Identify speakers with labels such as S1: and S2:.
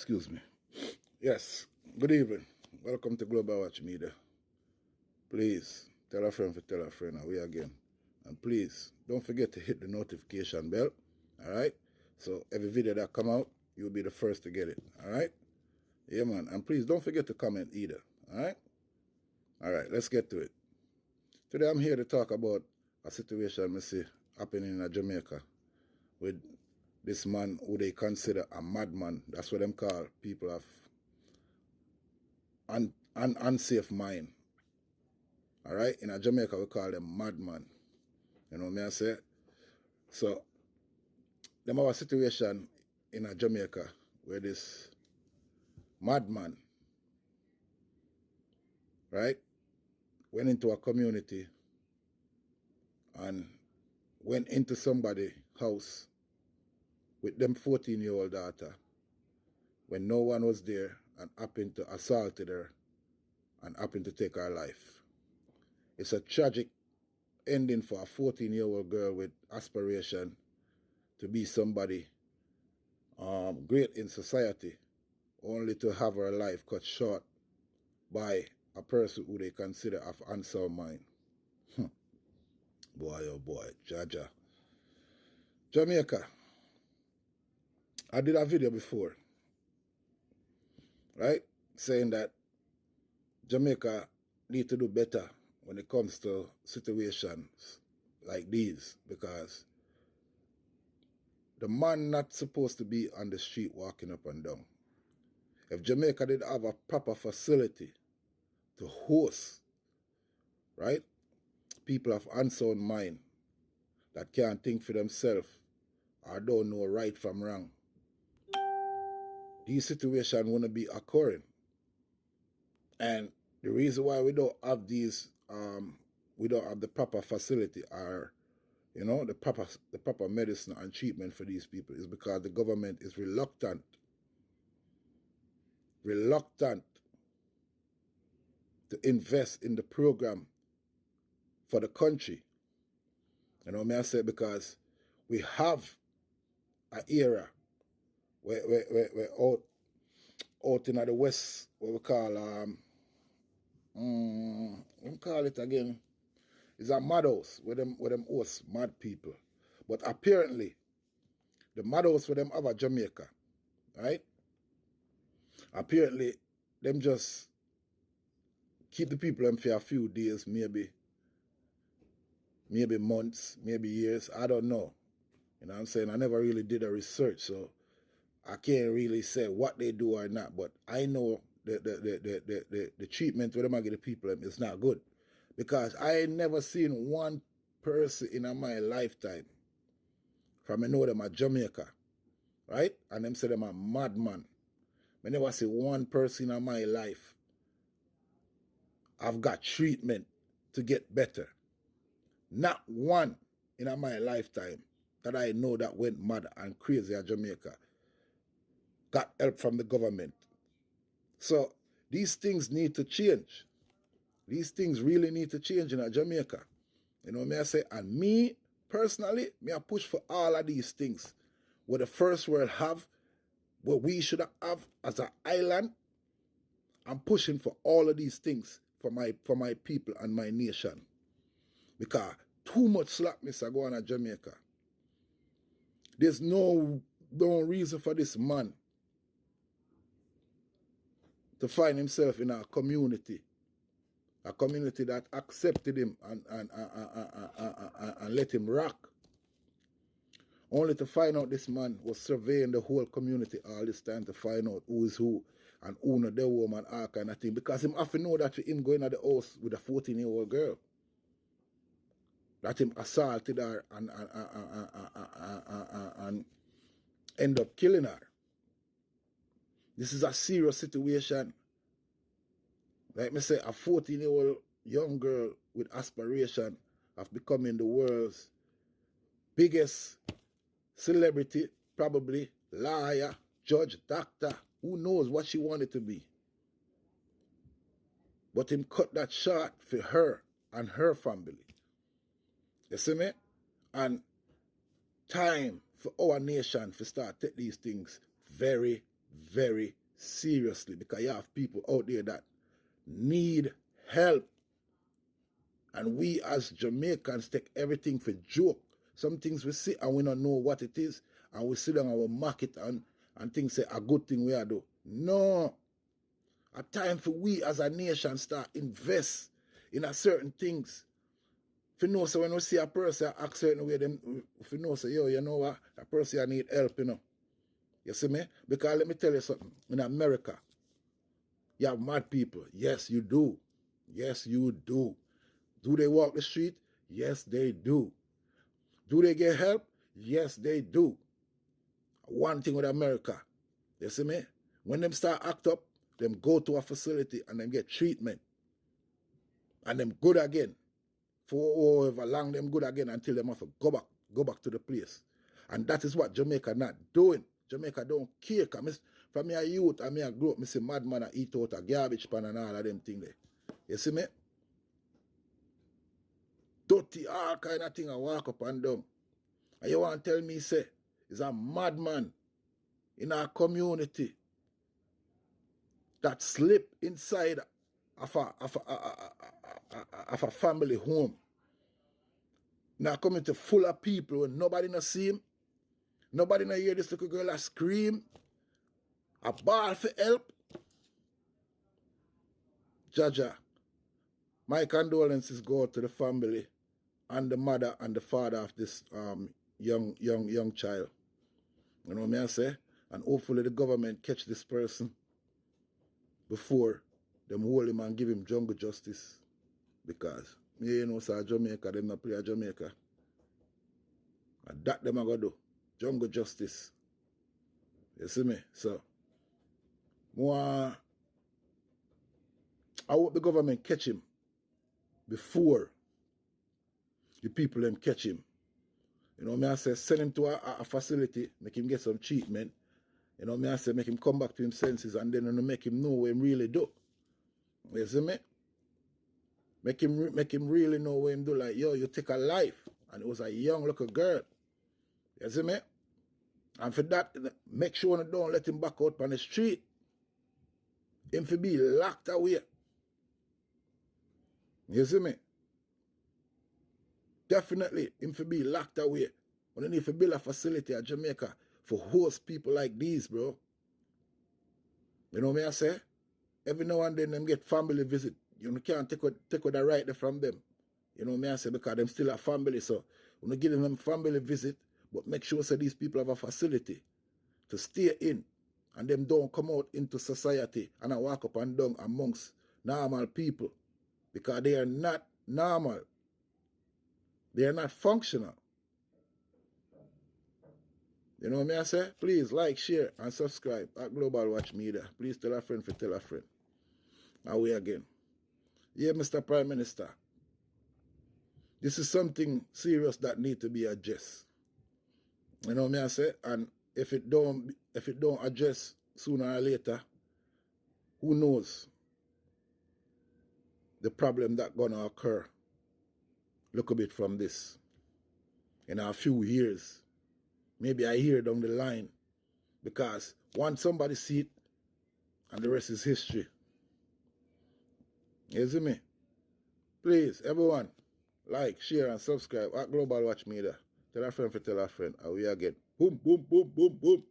S1: Excuse me. Yes, good evening. Welcome to Global Watch Media. Please tell a friend to tell a friend. We again. And please don't forget to hit the notification bell. Alright? So every video that come out, you'll be the first to get it. Alright? Yeah, man. And please don't forget to comment either. Alright? Alright, let's get to it. Today I'm here to talk about a situation I see happening in Jamaica with this man who they consider a madman. That's what them call people of unsafe mind. Alright? In Jamaica we call them madman. You know what I say? So them have a situation in Jamaica where this madman, right, went into a community and went into somebody's house with them 14-year-old daughter when no one was there and happened to assault her and happened to take her life. It's a tragic ending for a 14-year-old girl with aspiration to be somebody great in society, only to have her life cut short by a person who they consider of unsound mind. Boy, oh boy, Jaja. Jamaica. I did a video before, right, saying that Jamaica need to do better when it comes to situations like these, because the man not supposed to be on the street walking up and down. If Jamaica did have a proper facility to host, right, people of unsound mind that can't think for themselves or don't know right from wrong, these situations wouldn't be occurring. And the reason why we don't have these, we don't have the proper facility or, you know, the proper medicine and treatment for these people is because the government is reluctant to invest in the program for the country. You know what I say? Because we have an era where out in the west, what we call we call it again, is a madhouse where them host mad people. But apparently the madhouse where them have a Jamaica, right? Apparently them just keep the people them for a few days, maybe months, maybe years. I don't know. You know what I'm saying? I never really did a research, so I can't really say what they do or not. But I know the treatment where them give the people is not good, because I ain't never seen one person in my lifetime from I know them at Jamaica, right? And them say them a madman. I never see one person in my life I've got treatment to get better. Not one in my lifetime that I know that went mad and crazy at Jamaica got help from the government. So these things need to change. These things really need to change in Jamaica. You know what I say? And me, personally, I push for all of these things. What the first world have, what we should have as an island, I'm pushing for all of these things for my people and my nation. Because too much slackness are going on at Jamaica. There's no reason for this man to find himself in a community that accepted him and let him rock, only to find out this man was surveying the whole community all this time to find out who is who and who not the woman, all kind of thing, because him have to know that him going to the house with a 14-year-old girl, that him assaulted her and end up killing her. This is a serious situation. Like me say, a 14-year-old young girl with aspiration of becoming the world's biggest celebrity, probably lawyer, judge, doctor, who knows what she wanted to be. But him cut that short for her and her family. You see me? And time for our nation to start take these things very, very seriously, because you have people out there that need help. And we as Jamaicans take everything for joke. Some things we see and we don't know what it is, and we sit down and we mark it and think say a good thing we are do. No. A time for we as a nation start invest in a certain things. If you know, so when we see a person act certain way, them, if you know, so yo, you know what, a person need help, you know. You see me? Because let me tell you something. In America, you have mad people. Yes, you do. Yes, you do. Do they walk the street? Yes, they do. Do they get help? Yes, they do. One thing with America, you see me? When them start act up, them go to a facility and them get treatment. And them good again. For however long them good again until them have to go back to the place. And that is what Jamaica not doing. Jamaica don't care. From me a youth and me a grow up, me see madman a eat out a garbage pan and all of them thing there. You see me? Dirty, all kind of thing I walk up and down. And you want to tell me, say, is a madman in our community that slip inside of a family home. Now community full of people when nobody no see him. Nobody no hear this little girl a scream. A bawl for help. Jaja, my condolences go to the family and the mother and the father of this young child. You know what I say? And hopefully the government catch this person before them hold him and give him jungle justice. Because, you know, sir, Jamaica, them not play a Jamaica. And that them are going to do. Jungle justice. You see me? So, I hope the government catch him before the people them catch him. You know, I say, send him to a facility, make him get some treatment. You know, I say, make him come back to his senses and then make him know what he really do. You see me? Make him really know what him do. Like, yo, you take a life. And it was a young little girl. You see me? And for that, make sure you don't let him back out on the street. Him for be locked away. You see me? Definitely, him for be locked away. We need to build a facility at Jamaica for host people like these, bro. You know what I say? Every now and then them get family visit. You can't take what the right from them. You know what I say? Because them still a family. So we don't give them family visit, but make sure so these people have a facility to stay in. And them don't come out into society and I walk up and down amongst normal people. Because they are not normal. They are not functional. You know what I say? Please like, share, and subscribe at Global Watch Media. Please tell a friend for tell a friend. Away again. Yeah, Mr. Prime Minister. This is something serious that need to be addressed. You know what I say? And if it don't address sooner or later, who knows the problem that gonna occur. Look a bit from this. In a few years, maybe a year down the line, because once somebody see it, and the rest is history. You see me? Please, everyone, like, share, and subscribe at Global Watch Media. Tell a friend for tell a friend. And we again. Boom, boom, boom, boom, boom.